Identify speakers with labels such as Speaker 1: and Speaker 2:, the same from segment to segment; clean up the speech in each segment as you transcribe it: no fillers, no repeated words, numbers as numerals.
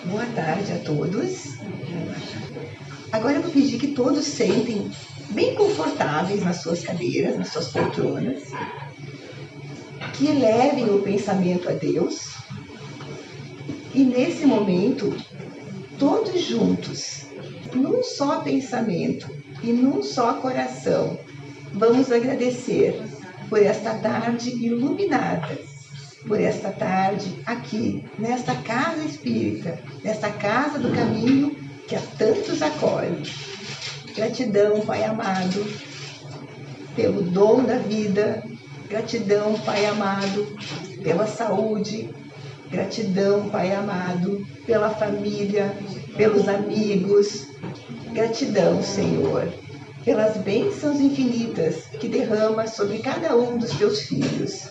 Speaker 1: Boa tarde a todos. Agora eu vou pedir que todos sentem bem confortáveis nas suas cadeiras, nas suas poltronas, que elevem o pensamento a Deus e nesse momento, todos juntos, num só pensamento e num só coração, vamos agradecer por esta tarde iluminada, por esta tarde aqui, nesta casa espírita, nesta casa do caminho que a tantos acolhe. Gratidão, Pai amado, pelo dom da vida. Gratidão, Pai amado, pela saúde. Gratidão, Pai amado, pela família, pelos amigos. Gratidão, Senhor, pelas bênçãos infinitas que derrama sobre cada um dos teus filhos.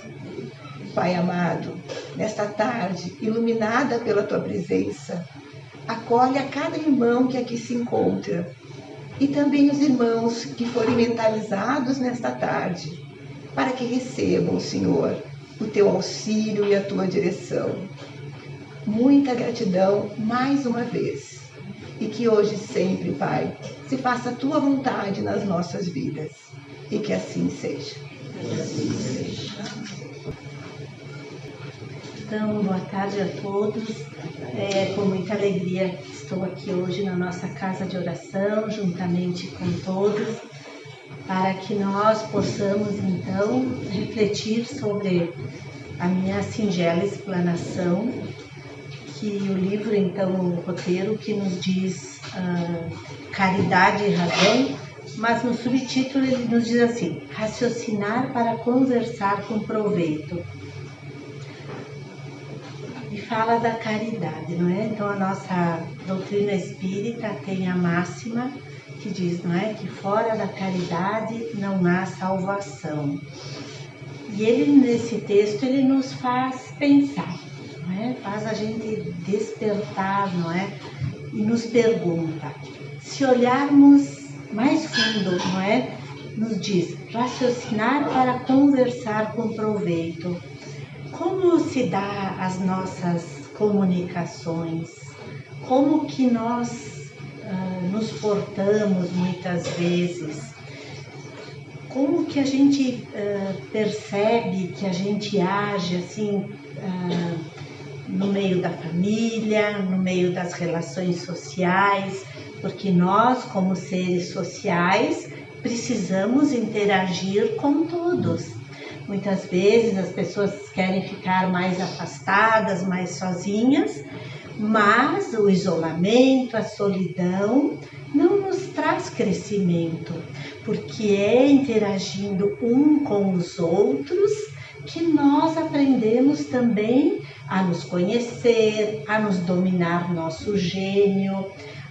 Speaker 1: Pai amado, nesta tarde, iluminada pela tua presença, acolhe a cada irmão que aqui se encontra e também os irmãos que forem mentalizados nesta tarde, para que recebam, Senhor, o teu auxílio e a tua direção. Muita gratidão mais uma vez. E que hoje sempre, Pai, se faça a tua vontade nas nossas vidas. E que assim seja.
Speaker 2: Então, boa tarde a todos. Com muita alegria estou aqui hoje na nossa casa de oração, juntamente com todos, para que nós possamos, então, refletir sobre a minha singela explanação, que o livro, então, o roteiro que nos diz caridade e razão, mas no subtítulo ele nos diz assim: raciocinar para conversar com proveito. E fala da caridade, não é? Então a nossa doutrina espírita tem a máxima que diz, não é? Que fora da caridade não há salvação. E ele, nesse texto, ele nos faz pensar, não é? Faz a gente despertar, não é? E nos pergunta, se olharmos mais fundo, não é? Nos diz, raciocinar para conversar com proveito. Como se dá as nossas comunicações? Como que nós nos portamos muitas vezes? Como que a gente percebe que a gente age assim no meio da família, no meio das relações sociais? Porque nós, como seres sociais, precisamos interagir com todos. Muitas vezes as pessoas querem ficar mais afastadas, mais sozinhas, mas o isolamento, a solidão não nos traz crescimento, porque é interagindo um com os outros que nós aprendemos também a nos conhecer, a nos dominar nosso gênio,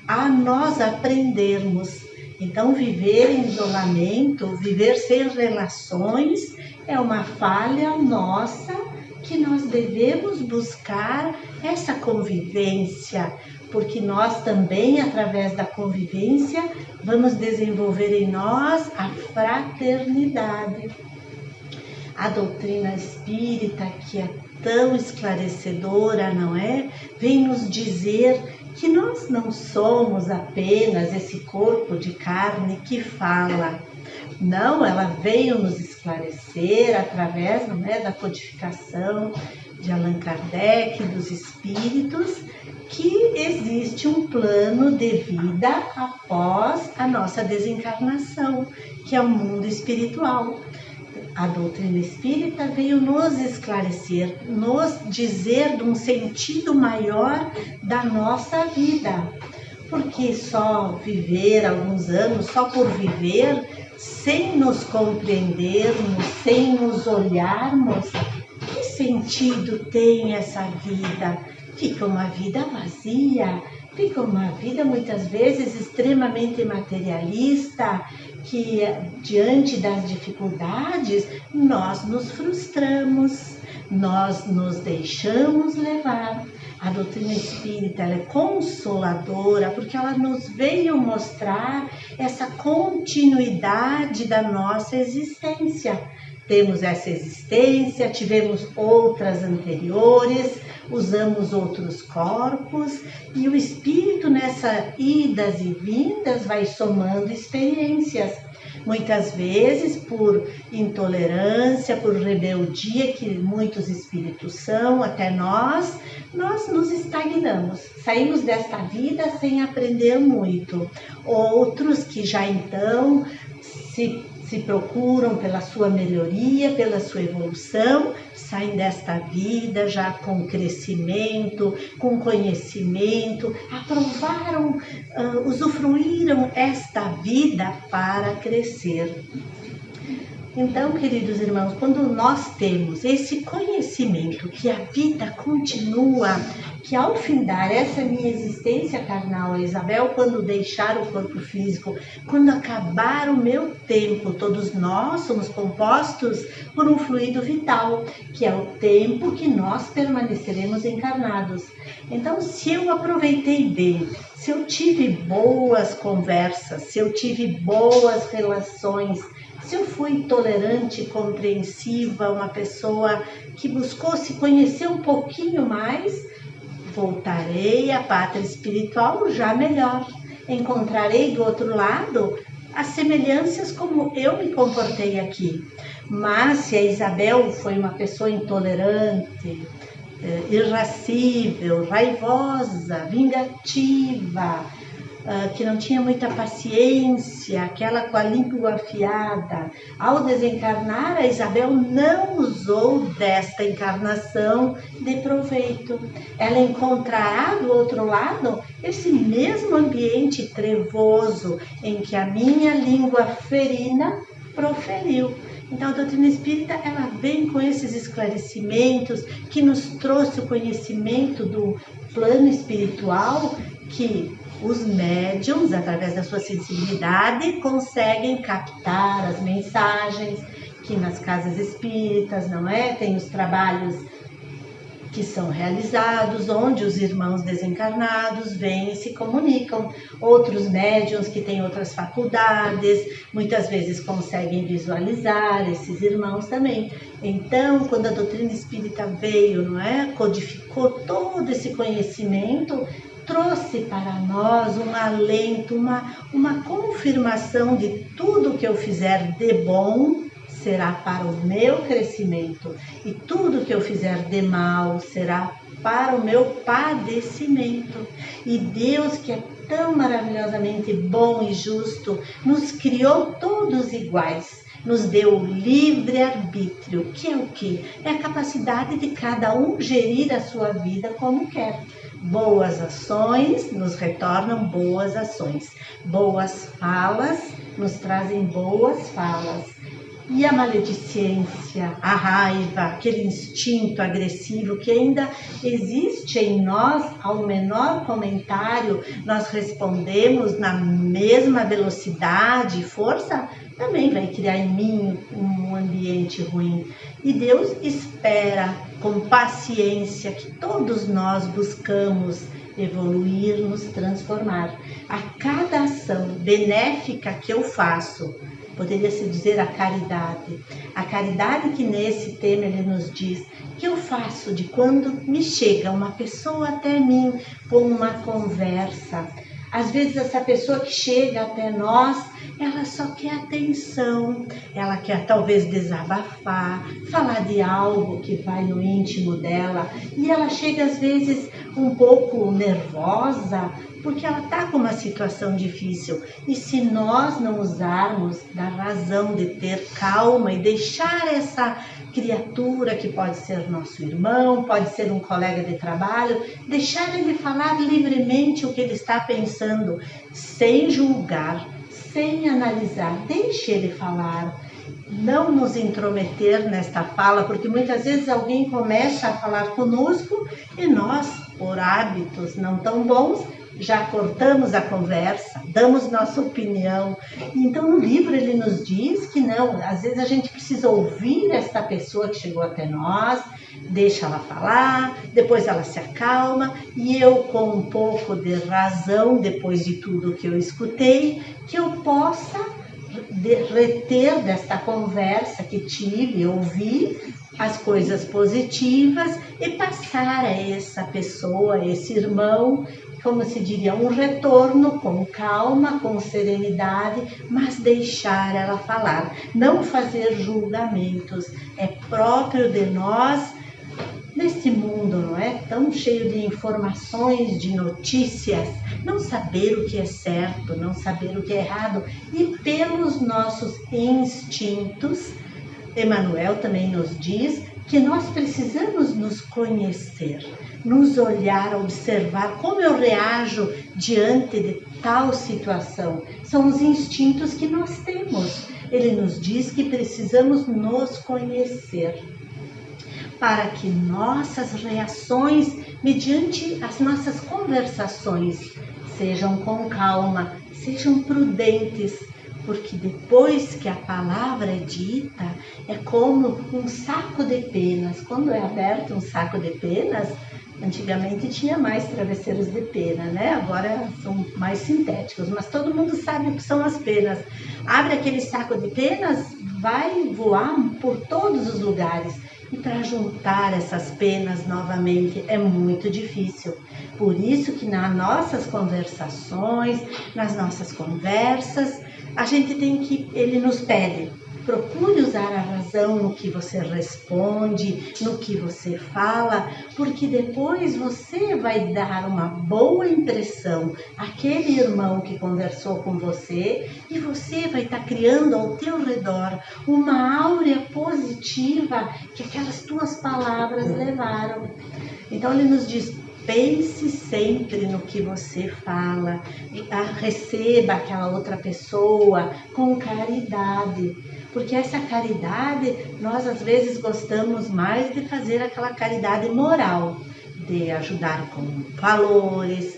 Speaker 2: a nós aprendermos. Então, viver em isolamento, viver sem relações, é uma falha nossa que nós devemos buscar essa convivência, porque nós também, através da convivência, vamos desenvolver em nós a fraternidade. A doutrina espírita, que é tão esclarecedora, não é? Vem nos dizer que nós não somos apenas esse corpo de carne que fala. Não, ela veio nos esclarecer através, não é, da codificação de Allan Kardec, dos espíritos, que existe um plano de vida após a nossa desencarnação, que é o mundo espiritual. A doutrina espírita veio nos esclarecer, nos dizer de um sentido maior da nossa vida. Porque só viver alguns anos, só por viver, sem nos compreendermos, sem nos olharmos, que sentido tem essa vida? Fica uma vida vazia, fica uma vida muitas vezes extremamente materialista, que diante das dificuldades nós nos frustramos, nós nos deixamos levar. A doutrina espírita ela é consoladora porque ela nos veio mostrar essa continuidade da nossa existência. Temos essa existência, tivemos outras anteriores, usamos outros corpos e o espírito nessas idas e vindas vai somando experiências. Muitas vezes por intolerância, por rebeldia, que muitos espíritos são, até nós nos estagnamos, saímos desta vida sem aprender muito. Outros que já então se procuram pela sua melhoria, pela sua evolução, saem desta vida já com crescimento, com conhecimento, aprovaram, usufruíram esta vida para crescer. Então, queridos irmãos, quando nós temos esse conhecimento que a vida continua, que ao findar essa minha existência carnal, a Isabel, quando deixar o corpo físico, quando acabar o meu tempo, todos nós somos compostos por um fluido vital, que é o tempo que nós permaneceremos encarnados. Então, se eu aproveitei bem, se eu tive boas conversas, se eu tive boas relações, se eu fui tolerante, compreensiva, uma pessoa que buscou se conhecer um pouquinho mais, voltarei à pátria espiritual já melhor. Encontrarei do outro lado as semelhanças como eu me comportei aqui. Mas se a Isabel foi uma pessoa intolerante, irascível, raivosa, vingativa, que não tinha muita paciência, aquela com a língua afiada, ao desencarnar, a Isabel não usou desta encarnação de proveito. Ela encontrará do outro lado esse mesmo ambiente trevoso em que a minha língua ferina proferiu. Então, a doutrina espírita, ela vem com esses esclarecimentos que nos trouxe o conhecimento do plano espiritual, que os médiuns, através da sua sensibilidade, conseguem captar as mensagens, que nas casas espíritas, não é? Tem os trabalhos que são realizados, onde os irmãos desencarnados vêm e se comunicam. Outros médiuns que têm outras faculdades, muitas vezes conseguem visualizar esses irmãos também. Então, quando a doutrina espírita veio, não é? Codificou todo esse conhecimento, trouxe para nós um alento, uma confirmação de tudo que eu fizer de bom será para o meu crescimento, e tudo que eu fizer de mal será para o meu padecimento. E Deus, que é tão maravilhosamente bom e justo, nos criou todos iguais, nos deu livre-arbítrio, que é o quê? É a capacidade de cada um gerir a sua vida como quer. Boas ações nos retornam boas ações. Boas falas nos trazem boas falas. E a maledicência, a raiva, aquele instinto agressivo que ainda existe em nós, ao menor comentário, nós respondemos na mesma velocidade e força, também vai criar em mim um ambiente ruim. E Deus espera com paciência que todos nós buscamos evoluir, nos transformar. A cada ação benéfica que eu faço, poderia-se dizer a caridade que nesse tema ele nos diz, que eu faço de quando me chega uma pessoa até mim com uma conversa. Às vezes essa pessoa que chega até nós, ela só quer atenção, ela quer talvez desabafar, falar de algo que vai no íntimo dela, e ela chega às vezes um pouco nervosa, porque ela está com uma situação difícil. E se nós não usarmos da razão de ter calma e deixar essa criatura, que pode ser nosso irmão, pode ser um colega de trabalho, deixar ele falar livremente o que ele está pensando, sem julgar, sem analisar, deixe ele falar. Não nos intrometer nesta fala, porque muitas vezes alguém começa a falar conosco e nós, por hábitos não tão bons, já cortamos a conversa, damos nossa opinião. Então, no livro ele nos diz que não, às vezes a gente precisa ouvir esta pessoa que chegou até nós, deixa ela falar, depois ela se acalma, e eu, com um pouco de razão, depois de tudo que eu escutei, que eu possa reter desta conversa que tive, ouvi, as coisas positivas e passar a essa pessoa, a esse irmão, como se diria, um retorno com calma, com serenidade, mas deixar ela falar, não fazer julgamentos. É próprio de nós, neste mundo, não é? Tão cheio de informações, de notícias, não saber o que é certo, não saber o que é errado, e pelos nossos instintos, Emmanuel também nos diz que nós precisamos nos conhecer, nos olhar, observar como eu reajo diante de tal situação. São os instintos que nós temos. Ele nos diz que precisamos nos conhecer para que nossas reações, mediante as nossas conversações, sejam com calma, sejam prudentes, porque depois que a palavra é dita, é como um saco de penas. Quando é aberto um saco de penas, antigamente tinha mais travesseiros de pena, né? Agora são mais sintéticos, mas todo mundo sabe o que são as penas. Abre aquele saco de penas, vai voar por todos os lugares. E para juntar essas penas novamente é muito difícil. Por isso que nas nossas conversações, nas nossas conversas, a gente tem que, ele nos pede, procure usar a razão no que você responde, no que você fala, porque depois você vai dar uma boa impressão àquele irmão que conversou com você e você vai estar criando ao teu redor uma áurea positiva que aquelas tuas palavras levaram. Então ele nos diz, pense sempre no que você fala, receba aquela outra pessoa com caridade, porque essa caridade, nós às vezes gostamos mais de fazer aquela caridade moral, de ajudar com valores,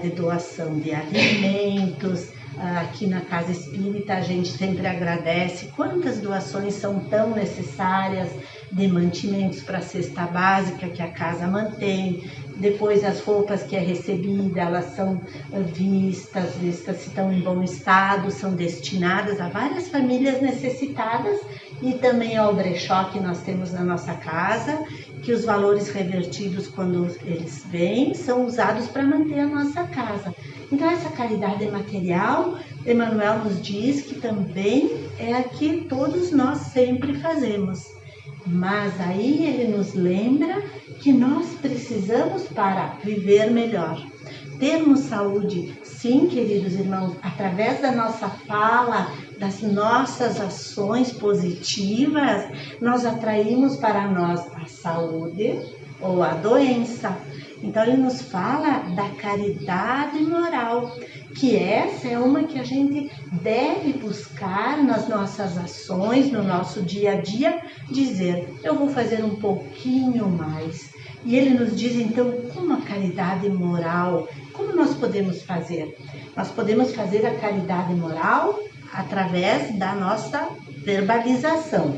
Speaker 2: de doação de alimentos. Aqui na Casa Espírita a gente sempre agradece quantas doações são tão necessárias de mantimentos para a cesta básica que a casa mantém. Depois as roupas que é recebida, elas são vistas se estão em bom estado, são destinadas a várias famílias necessitadas e também ao brechó que nós temos na nossa casa, que os valores revertidos quando eles vêm são usados para manter a nossa casa. Então essa caridade material, Emmanuel nos diz que também é a que todos nós sempre fazemos. Mas aí ele nos lembra que nós precisamos para viver melhor. Termos saúde, sim, queridos irmãos, através da nossa fala, das nossas ações positivas, nós atraímos para nós a saúde ou a doença. Então ele nos fala da caridade moral, que essa é uma que a gente deve buscar nas nossas ações, no nosso dia a dia, dizer, eu vou fazer um pouquinho mais. E ele nos diz então, como a caridade moral, como nós podemos fazer? Nós podemos fazer a caridade moral através da nossa verbalização.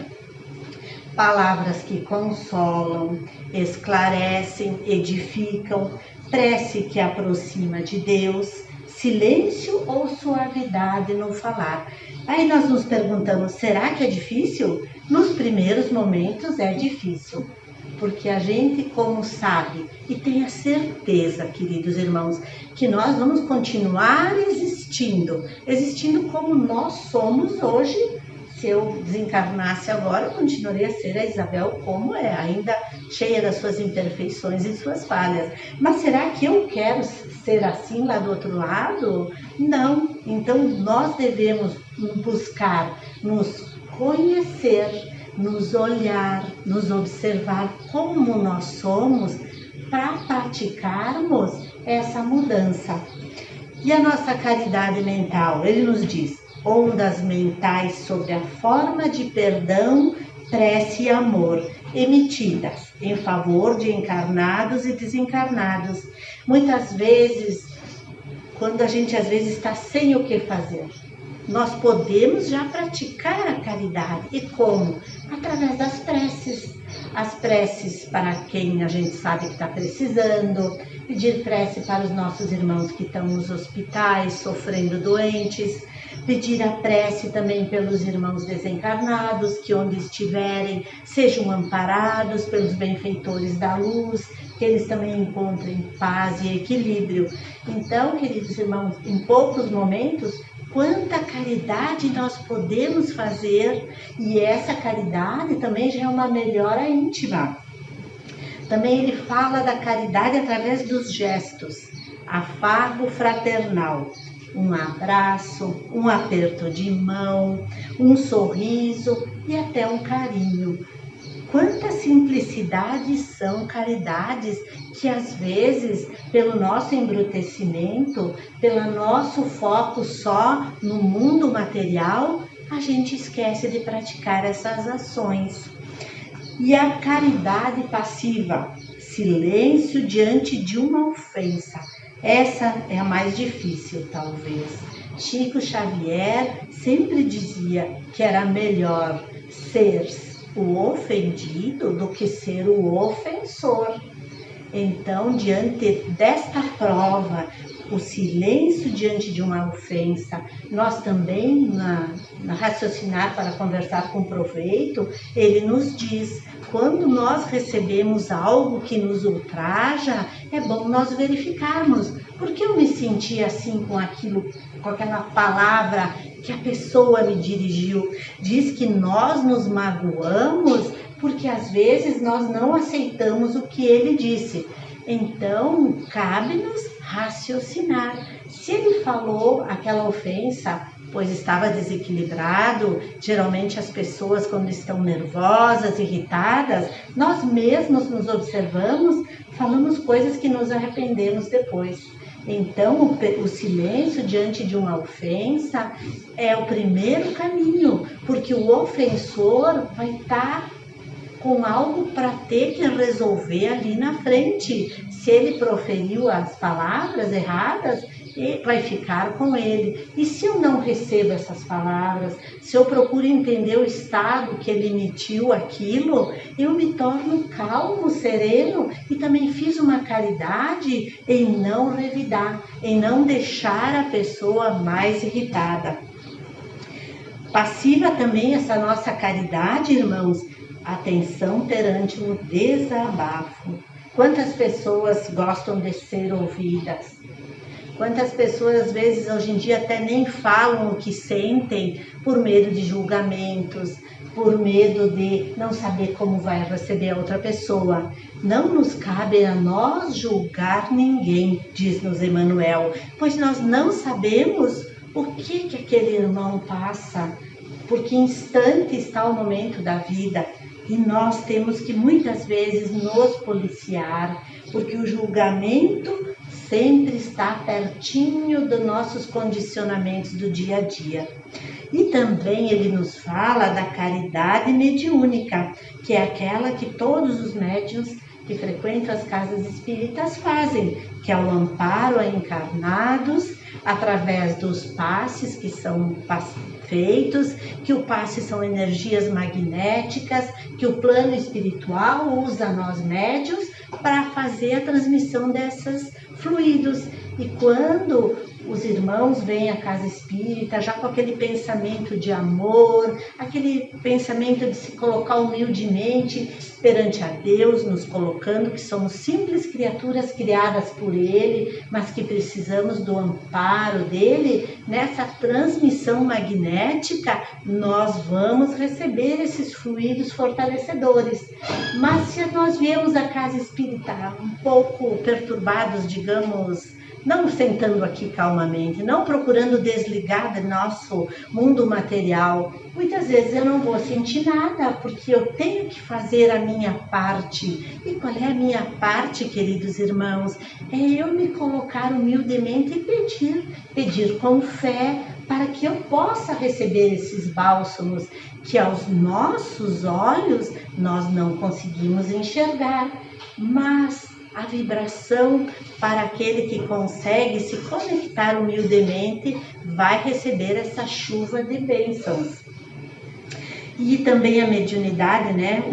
Speaker 2: Palavras que consolam, esclarecem, edificam, prece que aproxima de Deus, silêncio ou suavidade no falar. Aí nós nos perguntamos, será que é difícil? Nos primeiros momentos é difícil, porque a gente, como sabe, e tenha certeza, queridos irmãos, que nós vamos continuar existindo como nós somos hoje. Se eu desencarnasse agora, eu continuaria a ser a Isabel como é, ainda cheia das suas imperfeições e suas falhas. Mas será que eu quero ser assim lá do outro lado? Não. Então nós devemos buscar nos conhecer, nos olhar, nos observar como nós somos para praticarmos essa mudança. E a nossa caridade mental, ele nos diz, ondas mentais sobre a forma de perdão, prece e amor, emitidas em favor de encarnados e desencarnados. Muitas vezes, quando a gente às vezes está sem o que fazer, nós podemos já praticar a caridade. E como? Através das preces. As preces para quem a gente sabe que está precisando, pedir prece para os nossos irmãos que estão nos hospitais, sofrendo doentes, pedir a prece também pelos irmãos desencarnados, que onde estiverem sejam amparados pelos benfeitores da luz, que eles também encontrem paz e equilíbrio. Então, queridos irmãos, em poucos momentos, quanta caridade nós podemos fazer, e essa caridade também já é uma melhora íntima. Também ele fala da caridade através dos gestos, afago fraternal, um abraço, um aperto de mão, um sorriso e até um carinho. Quantas simplicidades são caridades que às vezes, pelo nosso embrutecimento, pelo nosso foco só no mundo material, a gente esquece de praticar essas ações. E a caridade passiva, silêncio diante de uma ofensa. Essa é a mais difícil, talvez. Chico Xavier sempre dizia que era melhor ser o ofendido do que ser o ofensor. Então, diante desta prova, o silêncio diante de uma ofensa, nós também, na raciocinar para conversar com proveito, ele nos diz, quando nós recebemos algo que nos ultraja, é bom nós verificarmos, por que eu me senti assim com aquilo, com aquela palavra que a pessoa me dirigiu. Diz que nós nos magoamos porque às vezes nós não aceitamos o que ele disse. Então, cabe-nos raciocinar. Se ele falou aquela ofensa, pois estava desequilibrado, geralmente as pessoas quando estão nervosas, irritadas, nós mesmos nos observamos, falamos coisas que nos arrependemos depois. Então, o silêncio diante de uma ofensa é o primeiro caminho, porque o ofensor vai estar com algo para ter que resolver ali na frente. Se ele proferiu as palavras erradas, vai ficar com ele. E se eu não recebo essas palavras, se eu procuro entender o estado que ele emitiu aquilo, eu me torno calmo, sereno e também fiz uma caridade em não revidar, em não deixar a pessoa mais irritada. Passiva também essa nossa caridade, irmãos, atenção perante o desabafo. Quantas pessoas gostam de ser ouvidas? Quantas pessoas, às vezes, hoje em dia até nem falam o que sentem por medo de julgamentos, por medo de não saber como vai receber a outra pessoa. Não nos cabe a nós julgar ninguém, diz-nos Emmanuel, pois nós não sabemos o que aquele irmão passa, por que instante está o momento da vida. E nós temos que muitas vezes nos policiar, porque o julgamento sempre está pertinho dos nossos condicionamentos do dia a dia. E também ele nos fala da caridade mediúnica, que é aquela que todos os médiuns que frequentam as casas espíritas fazem, que é o amparo a encarnados, através dos passes que são feitos, que o passe são energias magnéticas, que o plano espiritual usa nós médiuns para fazer a transmissão desses fluidos. E quando os irmãos vêm à casa espírita já com aquele pensamento de amor, aquele pensamento de se colocar humildemente perante a Deus, nos colocando que somos simples criaturas criadas por Ele, mas que precisamos do amparo dEle, nessa transmissão magnética, nós vamos receber esses fluidos fortalecedores. Mas se nós viemos à casa espírita um pouco perturbados, digamos, não sentando aqui calmamente, não procurando desligar do nosso mundo material, muitas vezes eu não vou sentir nada, porque eu tenho que fazer a minha parte. E qual é a minha parte, queridos irmãos? É eu me colocar humildemente e pedir com fé, para que eu possa receber esses bálsamos que aos nossos olhos nós não conseguimos enxergar, mas a vibração para aquele que consegue se conectar humildemente vai receber essa chuva de bênçãos. E também a mediunidade, né?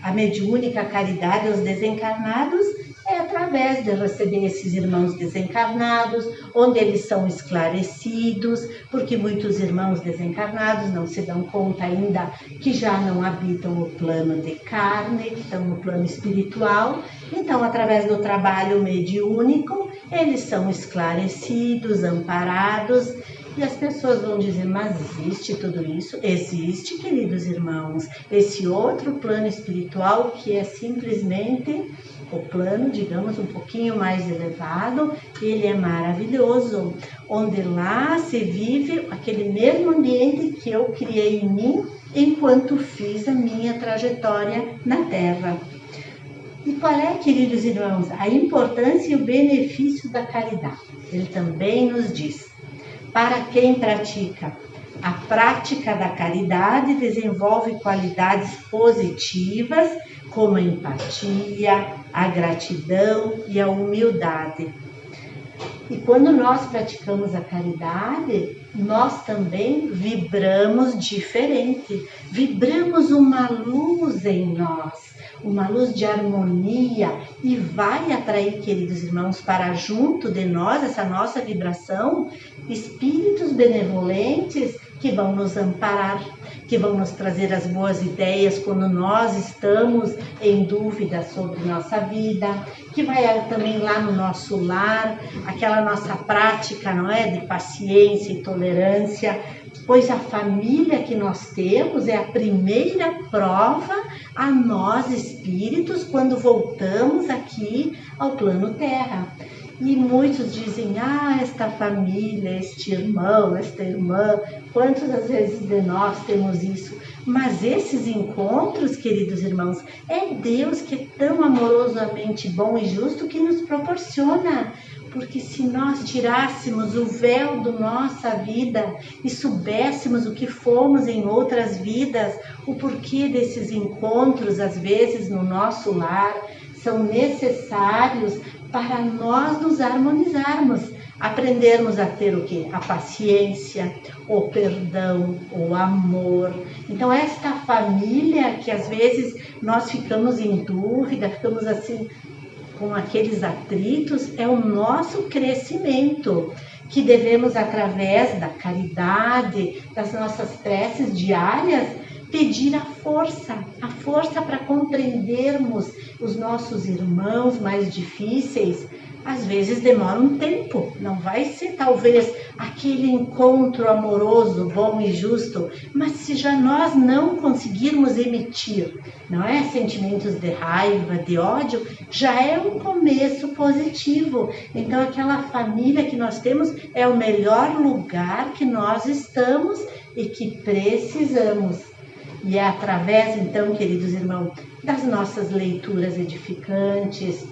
Speaker 2: A mediúnica caridade aos desencarnados é é através de receber esses irmãos desencarnados, onde eles são esclarecidos, porque muitos irmãos desencarnados não se dão conta ainda que já não habitam o plano de carne, que estão no plano espiritual. Então, através do trabalho mediúnico, eles são esclarecidos, amparados. E as pessoas vão dizer, mas existe tudo isso? Existe, queridos irmãos, esse outro plano espiritual que é simplesmente o plano, digamos, um pouquinho mais elevado. Ele é maravilhoso, onde lá se vive aquele mesmo ambiente que eu criei em mim enquanto fiz a minha trajetória na Terra. E qual é, queridos irmãos, a importância e o benefício da caridade? Ele também nos diz: para quem pratica a prática da caridade, desenvolve qualidades positivas como a empatia, a gratidão e a humildade. E quando nós praticamos a caridade, nós também vibramos diferente, vibramos uma luz em nós, uma luz de harmonia, e vai atrair, queridos irmãos, para junto de nós, essa nossa vibração, espíritos benevolentes que vão nos amparar, que vão nos trazer as boas ideias quando nós estamos em dúvida sobre nossa vida, que vai também lá no nosso lar, aquela nossa prática, não é, de paciência e tolerância, pois a família que nós temos é a primeira prova a nós espíritos quando voltamos aqui ao plano Terra. E muitos dizem, esta família, este irmão, esta irmã, quantas às vezes de nós temos isso? Mas esses encontros, queridos irmãos, é Deus que é tão amorosamente bom e justo que nos proporciona. Porque se nós tirássemos o véu da nossa vida e soubéssemos o que fomos em outras vidas, o porquê desses encontros, às vezes no nosso lar, são necessários para nós nos harmonizarmos, aprendermos a ter o quê? A paciência, o perdão, o amor. Então esta família que às vezes nós ficamos em dúvida, ficamos assim com aqueles atritos, é o nosso crescimento, que devemos, através da caridade, das nossas preces diárias, pedir a força para compreendermos os nossos irmãos mais difíceis. Às vezes demora um tempo, não vai ser talvez aquele encontro amoroso, bom e justo, mas se já nós não conseguirmos emitir, não é, sentimentos de raiva, de ódio, já é um começo positivo. Então aquela família que nós temos é o melhor lugar que nós estamos e que precisamos. E é através, então, queridos irmãos, das nossas leituras edificantes,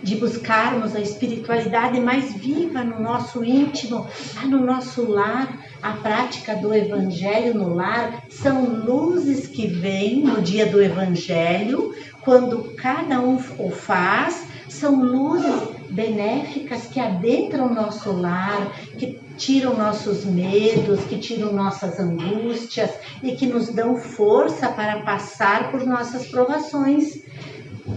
Speaker 2: de buscarmos a espiritualidade mais viva no nosso íntimo, lá no nosso lar, a prática do Evangelho no lar, são luzes que vêm no dia do Evangelho, quando cada um o faz, são luzes benéficas que adentram o nosso lar, que tiram nossos medos, que tiram nossas angústias e que nos dão força para passar por nossas provações.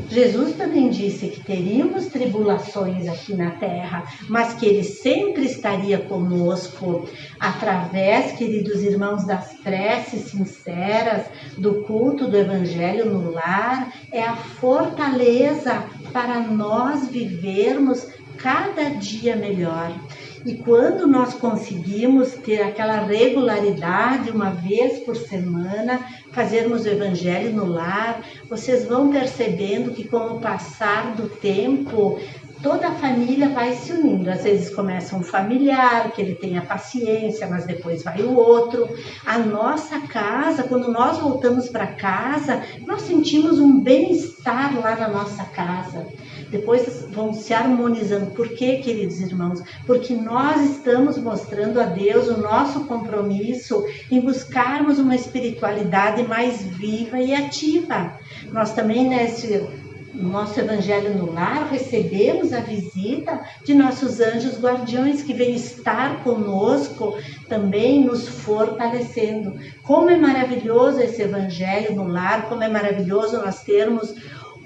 Speaker 2: Jesus também disse que teríamos tribulações aqui na Terra, mas que Ele sempre estaria conosco através, queridos irmãos, das preces sinceras, do culto do Evangelho no lar, é a fortaleza para nós vivermos cada dia melhor. E quando nós conseguimos ter aquela regularidade, uma vez por semana, fazermos o Evangelho no lar, vocês vão percebendo que com o passar do tempo, toda a família vai se unindo. Às vezes começa um familiar, que ele tem a paciência, mas depois vai o outro. A nossa casa, quando nós voltamos para casa, nós sentimos um bem-estar lá na nossa casa. Depois vão se harmonizando. Por quê, queridos irmãos? Porque nós estamos mostrando a Deus o nosso compromisso em buscarmos uma espiritualidade mais viva e ativa. Nós também, no nosso Evangelho no Lar, recebemos a visita de nossos anjos guardiões que vêm estar conosco, também nos fortalecendo. Como é maravilhoso esse Evangelho no Lar, como é maravilhoso nós termos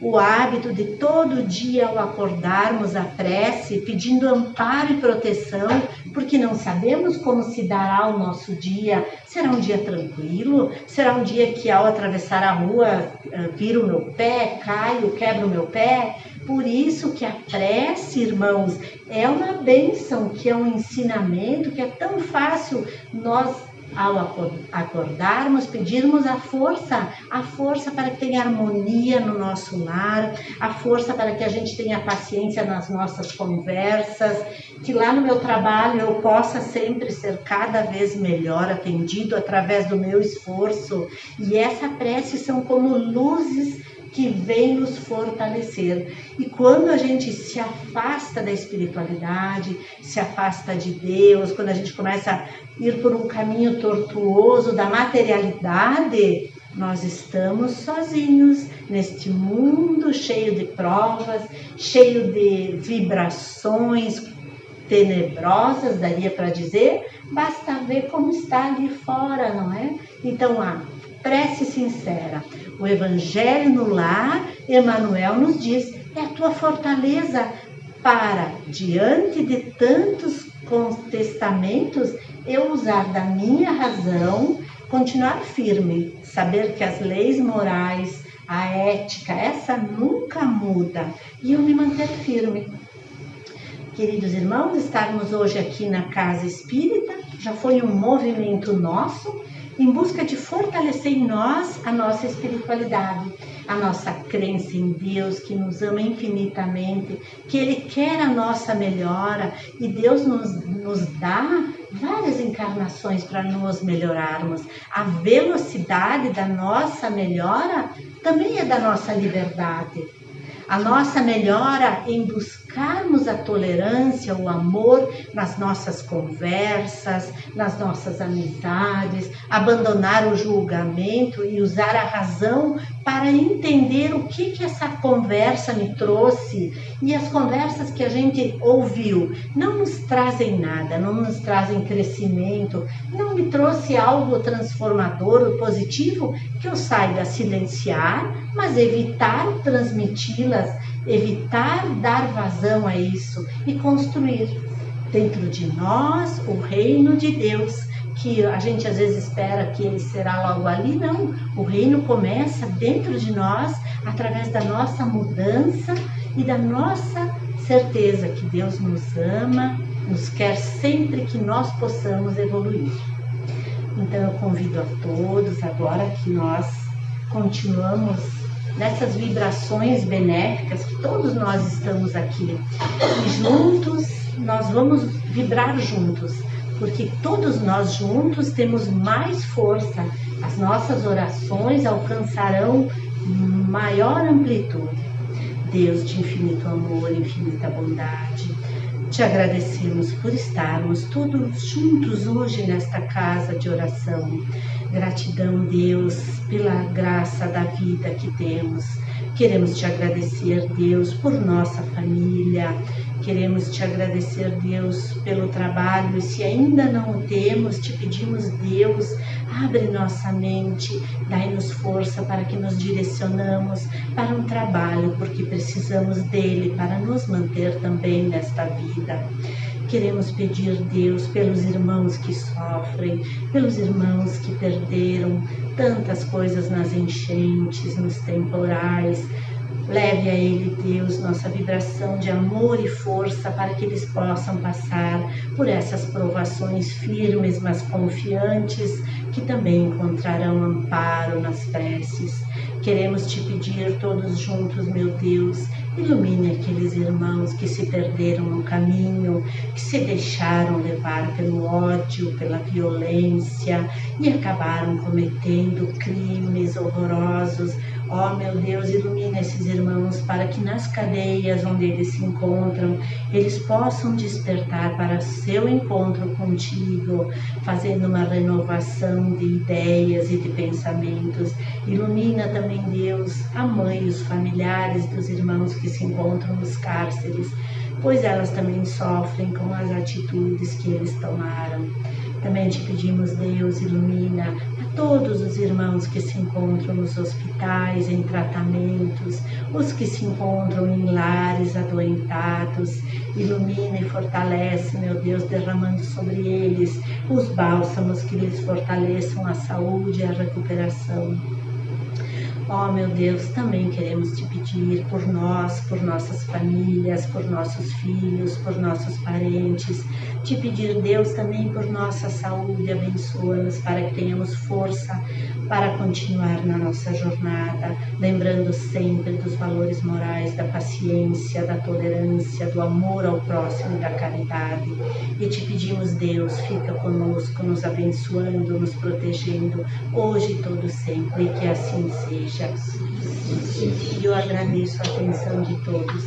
Speaker 2: o hábito de todo dia ao acordarmos a prece, pedindo amparo e proteção, porque não sabemos como se dará o nosso dia. Será um dia tranquilo? Será um dia que ao atravessar a rua viro o meu pé, caio, quebro o meu pé? Por isso que a prece, irmãos, é uma bênção, que é um ensinamento, que é tão fácil nós, ao acordarmos, pedirmos a força para que tenha harmonia no nosso lar, a força para que a gente tenha paciência nas nossas conversas, que lá no meu trabalho eu possa sempre ser cada vez melhor atendido através do meu esforço. E essa prece são como luzes que vem nos fortalecer. E quando a gente se afasta da espiritualidade, se afasta de Deus, quando a gente começa a ir por um caminho tortuoso da materialidade, nós estamos sozinhos neste mundo cheio de provas, cheio de vibrações tenebrosas, daria para dizer. Basta ver como está ali fora, não é? Então, a prece sincera, o Evangelho no lar, Emmanuel nos diz, é a tua fortaleza para, diante de tantos contestamentos, eu usar da minha razão, continuar firme, saber que as leis morais, a ética, essa nunca muda, e eu me manter firme. Queridos irmãos, estarmos hoje aqui na Casa Espírita já foi um movimento nosso em busca de fortalecer em nós a nossa espiritualidade, a nossa crença em Deus, que nos ama infinitamente, que Ele quer a nossa melhora, e Deus nos dá várias encarnações para nos melhorarmos. A velocidade da nossa melhora também é da nossa liberdade. A nossa melhora em buscarmos a tolerância, o amor nas nossas conversas, nas nossas amizades, abandonar o julgamento e usar a razão para entender o que essa conversa me trouxe. E as conversas que a gente ouviu não nos trazem nada, não nos trazem crescimento, não me trouxe algo transformador, positivo, que eu saiba silenciar, mas evitar transmiti-las, evitar dar vazão a isso e construir dentro de nós o reino de Deus, que a gente às vezes espera que ele será logo ali. Não, o reino começa dentro de nós, através da nossa mudança e da nossa certeza que Deus nos ama, nos quer sempre que nós possamos evoluir. Então eu convido a todos agora que nós continuamos nessas vibrações benéficas, que todos nós estamos aqui, e juntos nós vamos vibrar juntos, porque todos nós juntos temos mais força, as nossas orações alcançarão maior amplitude. Deus de infinito amor, infinita bondade, te agradecemos por estarmos todos juntos hoje nesta casa de oração. Gratidão, Deus, pela graça da vida que temos. Queremos te agradecer, Deus, por nossa família. Queremos te agradecer, Deus, pelo trabalho. E se ainda não o temos, te pedimos, Deus, abre nossa mente, dai-nos força para que nos direcionamos para um trabalho, porque precisamos dele para nos manter também nesta vida. Queremos pedir, Deus, pelos irmãos que sofrem, pelos irmãos que perderam tantas coisas nas enchentes, nos temporais. Leve a ele, Deus, nossa vibração de amor e força para que eles possam passar por essas provações firmes, mas confiantes, que também encontrarão amparo nas preces. Queremos te pedir todos juntos, meu Deus, ilumine aqueles irmãos que se perderam no caminho, que se deixaram levar pelo ódio, pela violência e acabaram cometendo crimes horrorosos. Ó, meu Deus, ilumina esses irmãos para que nas cadeias onde eles se encontram, eles possam despertar para seu encontro contigo, fazendo uma renovação de ideias e de pensamentos. Ilumina também, Deus, a mãe e os familiares dos irmãos que se encontram nos cárceres, pois elas também sofrem com as atitudes que eles tomaram. Também te pedimos, Deus, ilumina a todos os irmãos que se encontram nos hospitais, em tratamentos, os que se encontram em lares adoentados. Ilumina e fortalece, meu Deus, derramando sobre eles os bálsamos que lhes fortaleçam a saúde e a recuperação. Ó, meu Deus, também queremos te pedir por nós, por nossas famílias, por nossos filhos, por nossos parentes. Te pedir, Deus, também por nossa saúde, abençoa-nos para que tenhamos força para continuar na nossa jornada, lembrando sempre dos valores morais, da paciência, da tolerância, do amor ao próximo e da caridade. E te pedimos, Deus, fica conosco, nos abençoando, nos protegendo, hoje e todo sempre, e que assim seja. E eu agradeço a atenção de todos.